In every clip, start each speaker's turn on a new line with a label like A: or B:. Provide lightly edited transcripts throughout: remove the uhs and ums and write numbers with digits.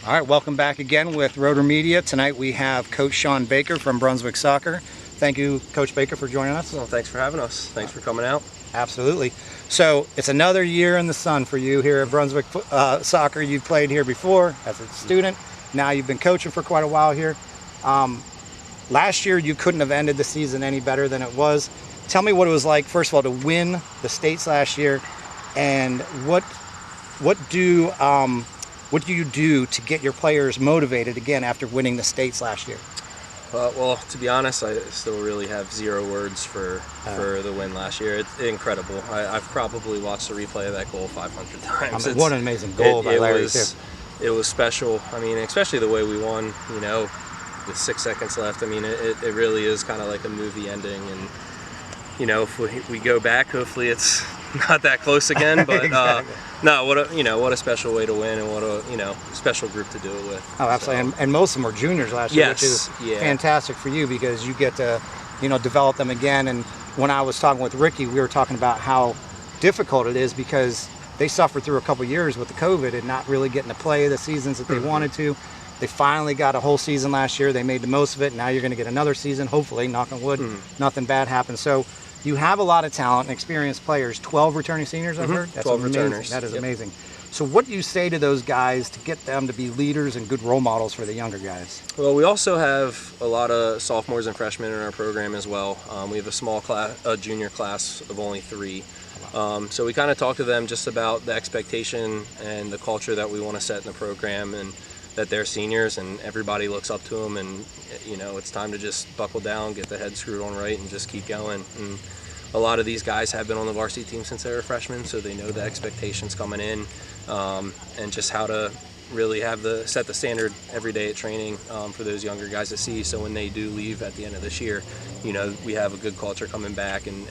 A: All right, welcome back again with Rotor Media. Tonight we have Coach Shawn Baker from Brunswick Soccer. Thank you, Coach Baker, for joining us.
B: Well, thanks for having us. Thanks for coming out.
A: Absolutely. So it's another year in the sun for you here at Brunswick Soccer. You've played here before as a student. Now you've been coaching for quite a while here. Last year you couldn't have ended the season any better than it was. Tell me what it was like, first of all, to win the states last year, and what do you do to get your players motivated again after winning the states last year?
B: Well, to be honest, I still really have zero words for the win last year. It's incredible. I've probably watched the replay of that goal 500 times.
A: What an amazing goal by Larry, too.
B: It was special. I mean, especially the way we won, you know, with 6 seconds left. I mean, it really is kind of like a movie ending. And, you know, if we go back, hopefully it's not that close again. But
A: exactly.
B: no, what a special way to win, and what a special group to do it with.
A: Oh, absolutely.
B: So,
A: and most of them were juniors last year,
B: yes,
A: which is fantastic for you because you get to, develop them again. And when I was talking with Ricky, we were talking about how difficult it is because they suffered through a couple years with the COVID and not really getting to play the seasons that they wanted to. They finally got a whole season last year. They made the most of it. Now you're going to get another season, hopefully, knock on wood, nothing bad happens. So you have a lot of talent and experienced players. 12 returning seniors, I've heard? That's
B: 12
A: amazing.
B: returners.
A: That is amazing. So what do you say to those guys to get them to be leaders and good role models for the younger guys?
B: Well, we also have a lot of sophomores and freshmen in our program as well. We have a small class, a junior class of only 3. So we kind of talk to them just about the expectation and the culture that we want to set in the program, and that they're seniors and everybody looks up to them, and it's time to just buckle down, get the head screwed on right, and just keep going. And a lot of these guys have been on the varsity team since they were freshmen, so they know the expectations coming in, and just how to really set the standard every day at training for those younger guys to see. So when they do leave at the end of this year, we have a good culture coming back, and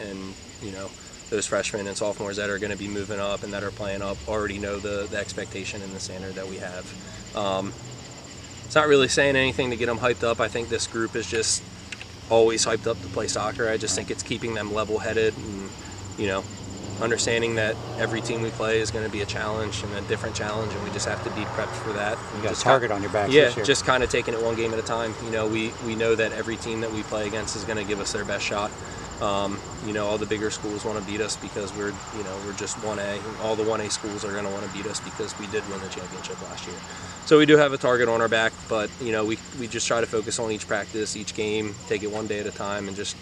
B: those freshmen and sophomores that are going to be moving up and that are playing up already know the expectation and the standard that we have. It's not really saying anything to get them hyped up. I think this group is just always hyped up to play soccer. I just think it's keeping them level-headed and, understanding that every team we play is going to be a challenge and a different challenge, and we just have to be prepped for that.
A: You got a target on your back.
B: Yeah, just kind of taking it one game at a time. We know that every team that we play against is going to give us their best shot. All the bigger schools want to beat us because we're just 1A, and all the 1A schools are going to want to beat us because we did win the championship last year. So we do have a target on our back, but we just try to focus on each practice, each game, take it one day at a time, and just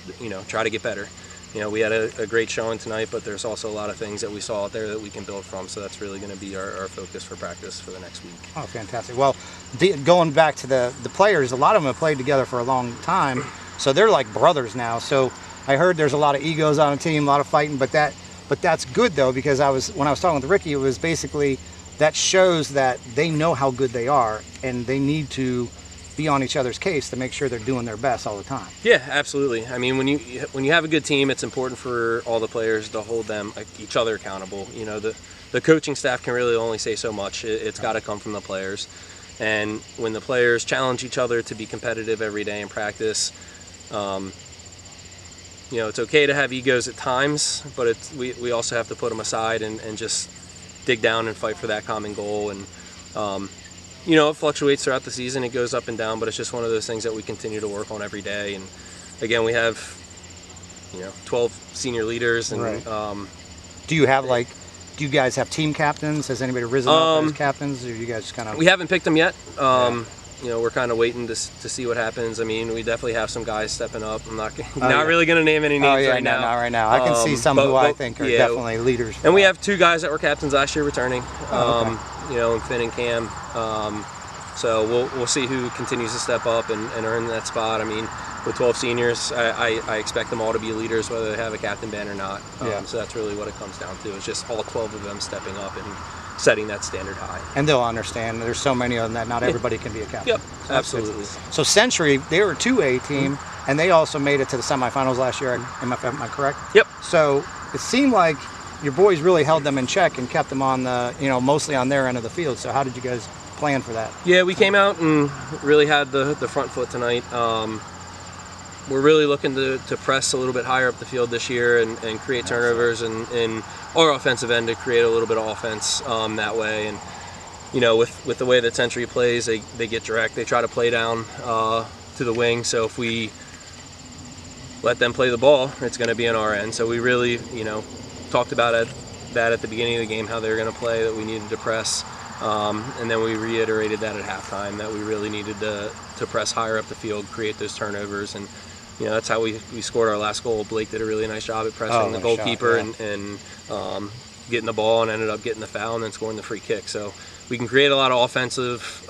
B: try to get better. We had a great showing tonight, but there's also a lot of things that we saw out there that we can build from, so that's really going to be our focus for practice for the next week.
A: Oh, fantastic. Well, going back to the players, a lot of them have played together for a long time, so they're like brothers now. So I heard there's a lot of egos on a team, a lot of fighting, but that's good though, because when I was talking with Ricky, it was basically that shows that they know how good they are, and they need to be on each other's case to make sure they're doing their best all the time.
B: Yeah, absolutely. I mean, when you have a good team, it's important for all the players to hold each other accountable. The coaching staff can really only say so much. It's got to come from the players, and when the players challenge each other to be competitive every day in practice, it's okay to have egos at times, but we also have to put them aside and just dig down and fight for that common goal. And it fluctuates throughout the season. It goes up and down, but it's just one of those things that we continue to work on every day. And again, we have 12 senior leaders. And
A: right. Do you guys have team captains? Has anybody risen up as captains, or you guys kind of?
B: We haven't picked them yet. We're kind of waiting to see what happens. I mean, we definitely have some guys stepping up. I'm not really going to name any names right now.
A: Not right now. I can see some who I think are definitely leaders.
B: And we have 2 guys that were captains last year returning. And Finn and Cam. So we'll see who continues to step up and earn that spot. I mean, with 12 seniors, I expect them all to be leaders, whether they have a captain band or not. So that's really what it comes down to. It's just all 12 of them stepping up and setting that standard high.
A: And they'll understand there's so many of them that not everybody can be a captain.
B: Yep, so absolutely.
A: So Century, they were a 2A team, and they also made it to the semifinals last year. Am I correct?
B: Yep.
A: So it seemed like your boys really held them in check and kept them on mostly on their end of the field. So how did you guys plan for that?
B: Yeah, we came out and really had the front foot tonight. We're really looking to press a little bit higher up the field this year and create turnovers and our offensive end to create a little bit of offense that way. And with the way that Century plays, they get direct. They try to play down to the wing. So if we let them play the ball, it's going to be on our end. So we really, talked about that at the beginning of the game, how they were going to play, that we needed to press. And then we reiterated that at halftime, that we really needed to press higher up the field, create those turnovers. And, that's how we scored our last goal. Blake did a really nice job at pressing the goalkeeper and getting the ball, and ended up getting the foul and then scoring the free kick. So we can create a lot of offensive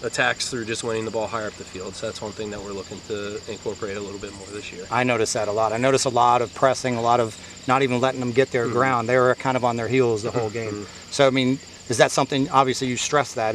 B: attacks through just winning the ball higher up the field. So that's one thing that we're looking to incorporate a little bit more this year.
A: I noticed that a lot. I noticed a lot of pressing, a lot of not even letting them get their ground. They were kind of on their heels the whole game. So, I mean, is that something, obviously you stress that,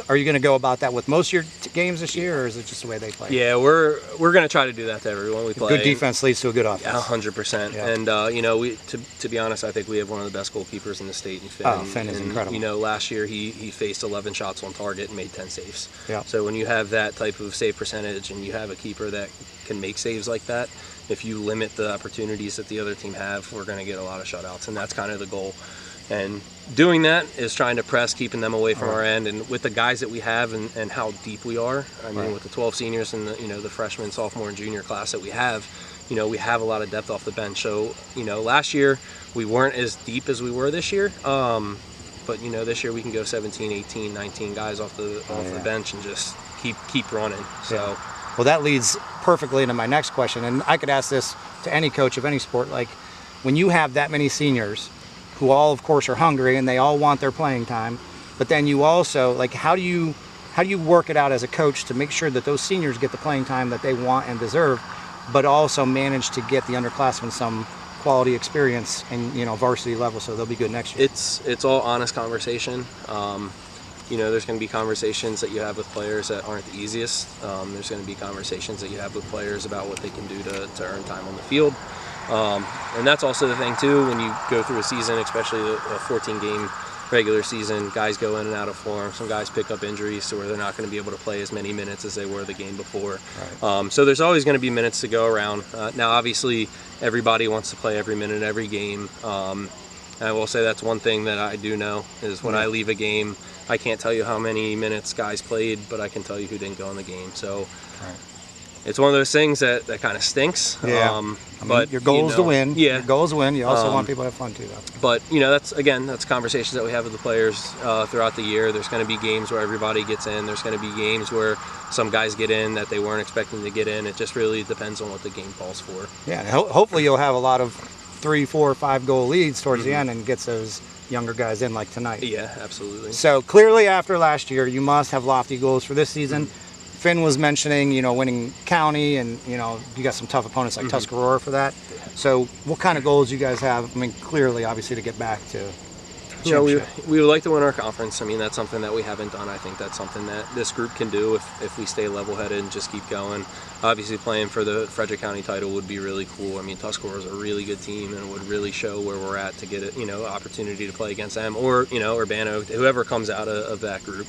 A: are you going to go about that with most of your games this year, or is it just the way they play?
B: Yeah, we're going to try to do that to everyone we play.
A: Good defense leads to a good offense.
B: Yeah, 100%. Yeah. And, we to be honest, I think we have one of the best goalkeepers in the state in Finn.
A: Oh, Finn is incredible.
B: Last year he faced 11 shots on target and made 10 saves.
A: Yeah.
B: So when you have that type of save percentage and you have a keeper that can make saves like that, if you limit the opportunities that the other team have, we're going to get a lot of shutouts, and that's kind of the goal. And doing that is trying to press, keeping them away from our end. And with the guys that we have and how deep we are, I mean, with the 12 seniors and the freshman, sophomore, and junior class that we have a lot of depth off the bench. So, last year we weren't as deep as we were this year. But, this year we can go 17, 18, 19 guys off the bench and just keep running. So.
A: Yeah. Well, that leads perfectly into my next question. And I could ask this to any coach of any sport. Like, when you have that many seniors who all, of course, are hungry and they all want their playing time, but then you also, like, how do you work it out as a coach to make sure that those seniors get the playing time that they want and deserve, but also manage to get the underclassmen some quality experience and varsity level, so they'll be good next year?
B: It's all honest conversation. There's going to be conversations that you have with players that aren't the easiest. There's going to be conversations that you have with players about what they can do to earn time on the field. And that's also the thing too, when you go through a season, especially a 14-game regular season, guys go in and out of form. Some guys pick up injuries to where they're not going to be able to play as many minutes as they were the game before. Right. So there's always going to be minutes to go around. Now, obviously, everybody wants to play every minute, every game. And I will say that's one thing that I do know is when I leave a game, I can't tell you how many minutes guys played, but I can tell you who didn't go in the game. So. Right. It's one of those things that kind of stinks.
A: Yeah. But your goal is to win.
B: Yeah.
A: Your goal is to win. You also want people to have fun too, though.
B: But that's conversations that we have with the players throughout the year. There's going to be games where everybody gets in. There's going to be games where some guys get in that they weren't expecting to get in. It just really depends on what the game calls for.
A: Yeah. And hopefully you'll have a lot of 3, 4, 5 goal leads towards the end and gets those younger guys in like tonight.
B: Yeah, absolutely.
A: So clearly after last year, you must have lofty goals for this season. Finn was mentioning, winning county, and you got some tough opponents like Tuscarora for that. So, what kind of goals you guys have? I mean, clearly, obviously, to get back to.
B: We would like to win our conference. I mean, that's something that we haven't done. I think that's something that this group can do if we stay level-headed and just keep going. Obviously, playing for the Frederick County title would be really cool. I mean, Tuscarora is a really good team, and it would really show where we're at to get opportunity to play against them, or Urbano, whoever comes out of that group.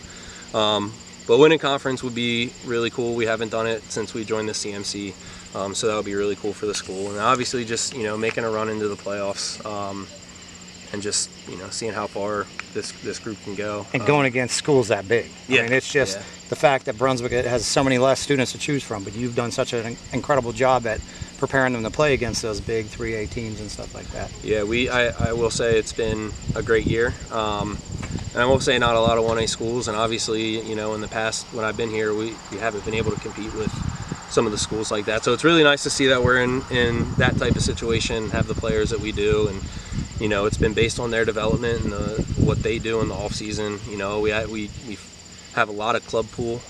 B: But winning conference would be really cool. We haven't done it since we joined the CMC, so that would be really cool for the school. And obviously just, making a run into the playoffs and just, seeing how far this group can go.
A: And going against schools that big.
B: Yeah.
A: I mean, it's just the fact that Brunswick has so many less students to choose from, but you've done such an incredible job at preparing them to play against those big 3A teams and stuff like that.
B: Yeah, I will say it's been a great year. And I will say not a lot of 1A schools, and obviously, in the past when I've been here, we haven't been able to compete with some of the schools like that. So it's really nice to see that we're in that type of situation, have the players that we do, and it's been based on their development and what they do in the off season. We have a lot of club pool.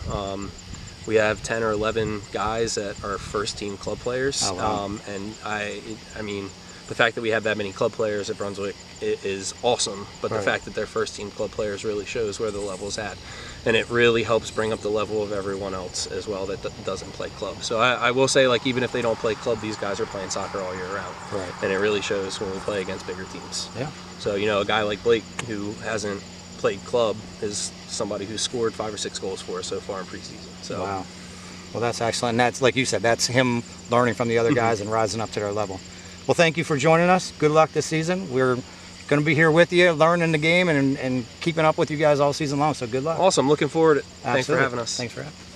B: We have 10 or 11 guys that are first team club players.
A: Oh, wow.
B: And I mean, the fact that we have that many club players at Brunswick is awesome, but the fact that they're first team club players really shows where the level's at, and it really helps bring up the level of everyone else as well that doesn't play club. So I will say, like, even if they don't play club, these guys are playing soccer all year round, and it really shows when we play against bigger teams.
A: Yeah.
B: So a guy like Blake who hasn't played club is somebody who's scored 5 or 6 goals for us so far in preseason. So
A: wow. Well, that's excellent. And that's, like you said, that's him learning from the other guys and rising up to their level. Well, thank you for joining us. Good luck this season. We're going to be here with you, learning the game and keeping up with you guys all season long. So good luck.
B: Awesome. Looking forward to it. Thanks for
A: Absolutely.
B: having us.
A: Thanks for having us.